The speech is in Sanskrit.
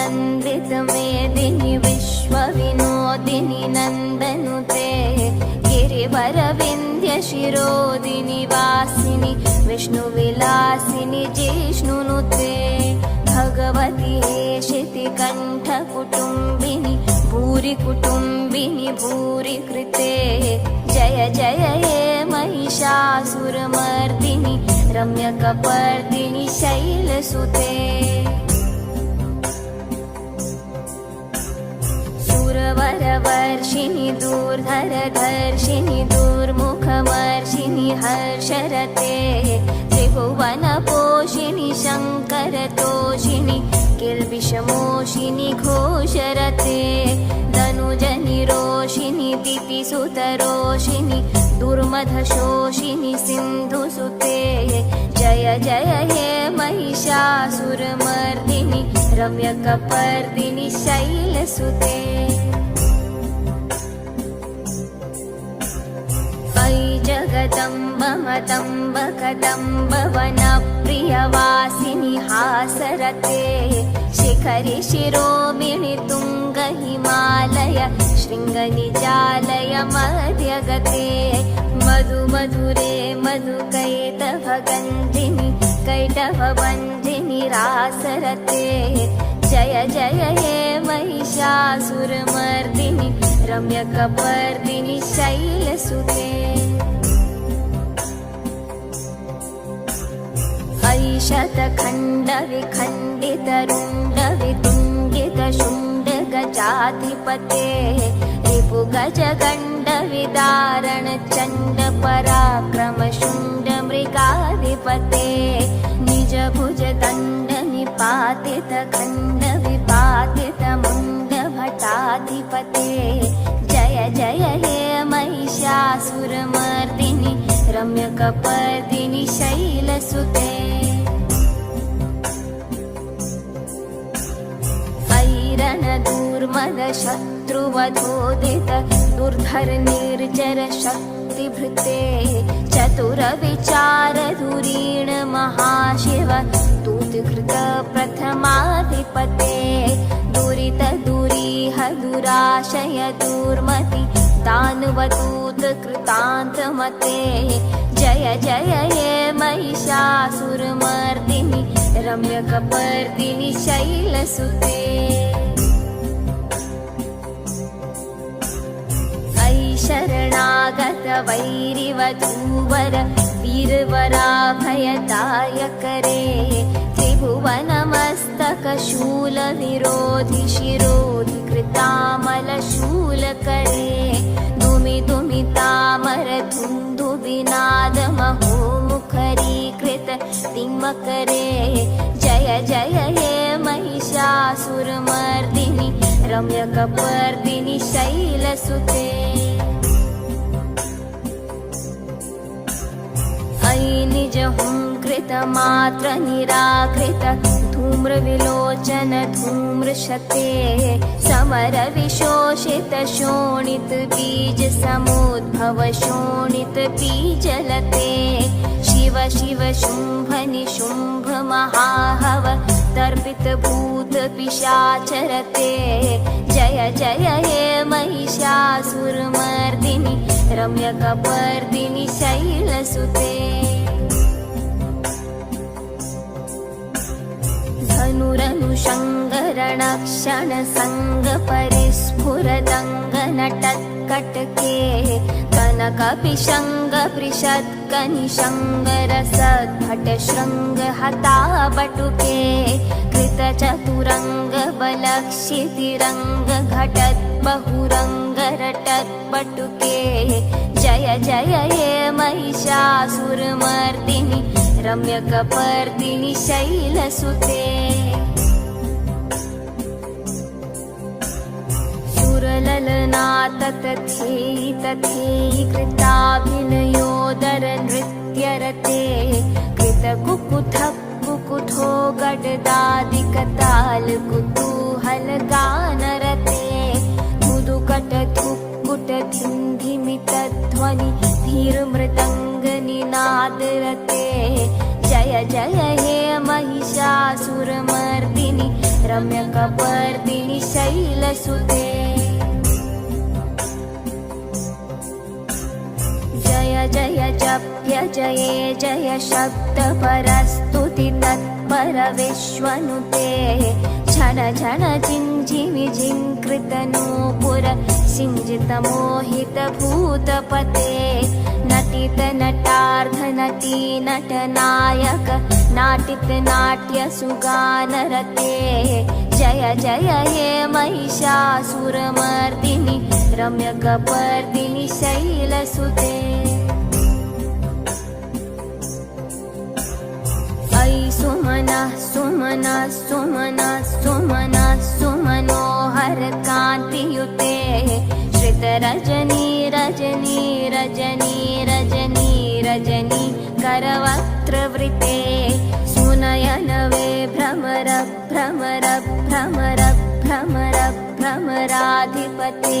नन्दितमेदिनि विश्वविनोदिनि नन्दनुते गिरिवरविन्ध्यशिरोदिनि वासिनि विष्णुविलासिनि जिष्णुनुते भगवति हेशितिकण्ठकुटुम्बिनि भूरि कुटुम्बिनि भूरि कृते जय जय हे महिषासुरमर्दिनि रम्यकपर्दिनि शैलसुते सुरवरवर्षिणि दूर्धरधर्षिणि दूर्मुखमर्षिणि हर्षरते त्रिभुवनपोषिणि शङ्करतोषिणि किल्बिषमोषिनि घोषरते धनुजनिरोषिनि दितिसुतरोषिनि दुर्मधशोषिनि सिन्धुसुते जय जय हे महिषासुरमर्दिनि रम्यकपर्दिनि शैलसुते अयि जगदम्ब मदम्ब कदम्ब वनप्रियवासिनि हासरते शिखरि शिरोमिणि तुङ्ग हिमालय शृङ्गनिजालय मध्यगते मधुमधुरे मधुकैटभगन्धिनि कैटभवन्धिनि रासरते जय जय हे महिषासुरमर्दिनि रम्यकपर्दिनि शैलसुते अयि शतखण्डविखण्डितरुण्डवितुण्डितशुण्डगजाधिपते रिपुगजगण्डविदारणचण्डपराक्रमशुण्डमृगाधिपते निजभुजदण्डनिपातितखण्डविपातितमुण्डभटाधिपते जय जय हे महिषासुरमर्दिनि रम्यकपर्दिनि शैलसुते दूर्मदशत्रुवधोदित दुर्धर शक्तिभृते चतुरविचारधुरीण महाशिव दूतकृत प्रथमाधिपते दुरितदुरीह दुराशय दुर्मति दानवदूत कृतान्तमते जय जय हे महिषासुरमर्दिनि रम्यकपर्दिनि शैलसुते शरणागत वैरिवधूवर वीरवराभयदायकरे त्रिभुवनमस्तकशूलविरोधि शिरोधि कृतामलशूलकरे दुमिदुमितामर धुन्दुविनादमहोमुखरीकृत तिम्मकरे जय जय हे महिषासुरमर्दिनि रम्यकपर्दिनि शैलसुते अयि निजहुङ्कृतमात्र निराकृत धूम्रविलोचन धूम्रशते समरविशोषित शोणित बीज समुद्भव शोणित बीजलते शिव शिव शुम्भ निशुम्भ महाहव तर्पित भूत पिशाचरते जय जय हे महिषासुरमर्दिनि रम्यकपर्दिनि शैलसुते धनुरनुषङ्गरणक्षणसङ्गपरिस्फुरदङ्गनटत्कटके कनकपिशङ्गपृषत्कनिशङ्गरसद्भटशृङ्गहताबटुके कृतचतुरङ्गबलक्षितिरङ्गघटद्बहुरङ्गरटत्पटुके जय जय हे महिषासुरमर्दिनि रम्यकपर्दिनि शैलसुते सुरललनाततथेयि तथेयि कृताभिनयोदर नृत्यरते कृतकुकुथः कुकुथो गडदादिकताल कुतूहल गानरते मुदुकटधुक्कुटधिन्धिमितध्वनि धीर्मृदङ्गनिनादरते जय जय हे महिषासुरमर्दिनि रम्यकपर्दिनि शैलसुते जय जय जप्य जये जय शब्दपरस्तुति तत्पर विश्वनुते झण झण जिञ्जिमि जिङ्कृतनूपुर सिञ्जितमोहित भूतपते नटित नटार्ध नटी नटनायक नाटित नाट्य सुगानरते जय जय हे महिषासुरमर्दिनि रम्यकपर्दिनि शैलसुते अयि सुमनः सुमनः सुमनः सुमनः सुमनोहर कान्तियुते श्रितरजनी रजनी रजनी रजनी रजनी करवक्त्रवृते सुनयनवे भ्रमर भ्रमर भ्रमर भ्रमर भ्रमराधिपते